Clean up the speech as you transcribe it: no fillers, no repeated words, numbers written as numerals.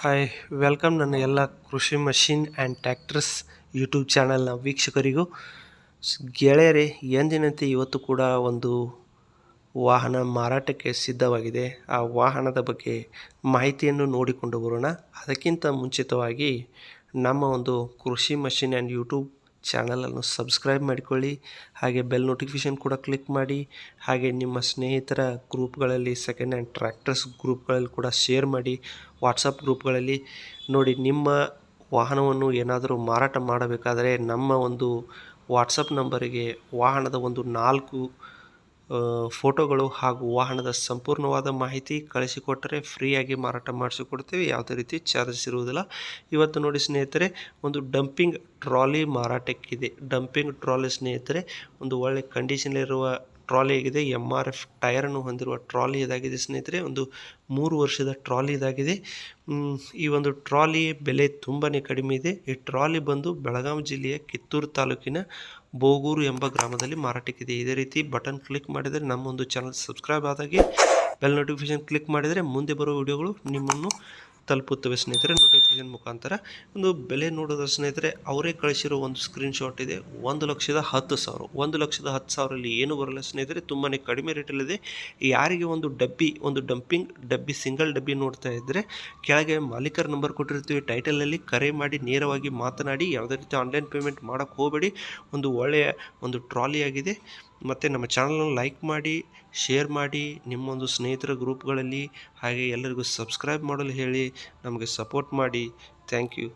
Hi welcome ನನ್ನ ಎಲ್ಲ ಕೃಷಿ ಮಷಿನ್ ಆ್ಯಂಡ್ ಟ್ರ್ಯಾಕ್ಟರ್ಸ್ ಯೂಟ್ಯೂಬ್ ಚಾನಲ್ನ ವೀಕ್ಷಕರಿಗೂ ಗೆಳೆಯರೇ, ಎಂದಿನಂತೆ ಇವತ್ತು ಕೂಡ ಒಂದು ವಾಹನ ಮಾರಾಟಕ್ಕೆ ಸಿದ್ಧವಾಗಿದೆ. ಆ ವಾಹನದ ಬಗ್ಗೆ ಮಾಹಿತಿಯನ್ನು ನೋಡಿಕೊಂಡು ಬರೋಣ. ಅದಕ್ಕಿಂತ ಮುಂಚಿತವಾಗಿ ನಮ್ಮ ಒಂದು ಕೃಷಿ ಮಷಿನ್ ಆ್ಯಂಡ್ ಯೂಟ್ಯೂಬ್ ಚಾನಲನ್ನು ಸಬ್ಸ್ಕ್ರೈಬ್ ಮಾಡಿಕೊಳ್ಳಿ. ಹಾಗೆ ಬೆಲ್ ನೋಟಿಫಿಕೇಷನ್ ಕೂಡ ಕ್ಲಿಕ್ ಮಾಡಿ. ಹಾಗೆ ನಿಮ್ಮ ಸ್ನೇಹಿತರ ಗ್ರೂಪ್ಗಳಲ್ಲಿ ಸೆಕೆಂಡ್ ಹ್ಯಾಂಡ್ ಟ್ರ್ಯಾಕ್ಟರ್ಸ್ ಗ್ರೂಪ್ಗಳಲ್ಲಿ ಕೂಡ ಶೇರ್ ಮಾಡಿ. ವಾಟ್ಸಪ್ ಗ್ರೂಪ್ಗಳಲ್ಲಿ ನೋಡಿ, ನಿಮ್ಮ ವಾಹನವನ್ನು ಏನಾದರೂ ಮಾರಾಟ ಮಾಡಬೇಕಾದರೆ ನಮ್ಮ ಒಂದು ವಾಟ್ಸಪ್ ನಂಬರಿಗೆ ವಾಹನದ ಒಂದು 4 ಫೋಟೋಗಳು ಹಾಗೂ ವಾಹನದ ಸಂಪೂರ್ಣವಾದ ಮಾಹಿತಿ ಕಳಿಸಿಕೊಟ್ಟರೆ ಫ್ರೀಯಾಗಿ ಮಾರಾಟ ಮಾಡಿಸಿಕೊಡ್ತೇವೆ. ಯಾವುದೇ ರೀತಿ ಚಾರ್ಜಸ್ ಇರುವುದಿಲ್ಲ. ಇವತ್ತು ನೋಡಿ ಸ್ನೇಹಿತರೆ, ಒಂದು ಡಂಪಿಂಗ್ ಟ್ರಾಲಿ ಮಾರಾಟಕ್ಕಿದೆ. ಡಂಪಿಂಗ್ ಟ್ರಾಲಿ ಸ್ನೇಹಿತರೆ, ಒಂದು ಒಳ್ಳೆ ಕಂಡೀಷನಲ್ಲಿರುವ ಟ್ರಾಲಿ ಆಗಿದೆ. MRF ಟೈರನ್ನು ಹೊಂದಿರುವ ಟ್ರಾಲಿ ಇದಾಗಿದೆ ಸ್ನೇಹಿತರೆ. ಒಂದು 3 ವರ್ಷದ ಟ್ರಾಲಿ ಇದಾಗಿದೆ. ಈ ಒಂದು ಟ್ರಾಲಿ ಬೆಲೆ ತುಂಬಾ ಕಡಿಮೆ ಇದೆ. ಈ ಟ್ರಾಲಿ ಬಂದು ಬೆಳಗಾವಿ ಜಿಲ್ಲೆಯ ಕಿತ್ತೂರು ತಾಲೂಕಿನ ಬೋಗೂರು ಎಂಬ ಗ್ರಾಮದಲ್ಲಿ ಮಾರಾಟಕ್ಕಿದೆ. ಇದೇ ರೀತಿ ಬಟನ್ ಕ್ಲಿಕ್ ಮಾಡಿದರೆ ನಮ್ಮ ಒಂದು ಚಾನಲ್ ಸಬ್ಸ್ಕ್ರೈಬ್ ಆದಾಗೆ ಬೆಲ್ ನೋಟಿಫಿಕೇಷನ್ ಕ್ಲಿಕ್ ಮಾಡಿದರೆ ಮುಂದೆ ಬರೋ ವಿಡಿಯೋಗಳು ನಿಮ್ಮನ್ನು ತಲುಪುತ್ತವೆ ಸ್ನೇಹಿತರೆ. ನೋಟಿಫಿಕೇಷನ್ ಮುಖಾಂತರ ಒಂದು ಬೆಲೆ ನೋಡೋದು ಸ್ನೇಹಿತರೆ, ಅವರೇ ಕಳಿಸಿರೋ ಒಂದು ಸ್ಕ್ರೀನ್ಶಾಟ್ ಇದೆ. 1,10,000. 1,10,000 ಏನು ಬರಲ್ಲ ಸ್ನೇಹಿತರೆ, ತುಂಬಾ ಕಡಿಮೆ ರೇಟಲ್ಲಿದೆ. ಯಾರಿಗೆ ಒಂದು ಡಂಪಿಂಗ್ ಡಬ್ಬಿ ಸಿಂಗಲ್ ಡಬ್ಬಿ ನೋಡ್ತಾ ಇದ್ದರೆ ಕೆಳಗೆ ಮಾಲೀಕರ ನಂಬರ್ ಕೊಟ್ಟಿರ್ತೀವಿ ಟೈಟಲಲ್ಲಿ, ಕರೆ ಮಾಡಿ ನೇರವಾಗಿ ಮಾತನಾಡಿ. ಯಾವುದೇ ರೀತಿ ಆನ್ಲೈನ್ ಪೇಮೆಂಟ್ ಮಾಡೋಕ್ಕೆ ಹೋಗಬೇಡಿ. ಒಂದು ಒಳ್ಳೆಯ ಒಂದು ಟ್ರಾಲಿ ಆಗಿದೆ. ಮತ್ತು ನಮ್ಮ ಚಾನಲನ್ನು ಲೈಕ್ ಮಾಡಿ, ಶೇರ್ ಮಾಡಿ, ನಿಮ್ಮೊಂದು ಸ್ನೇಹಿತರ ಗ್ರೂಪ್ಗಳಲ್ಲಿ. ಹಾಗೆ ಎಲ್ಲರಿಗೂ ಸಬ್ಸ್ಕ್ರೈಬ್ ಮಾಡಲು ಹೇಳಿ, ನಮಗೆ ಸಪೋರ್ಟ್ ಮಾಡಿ. Thank you.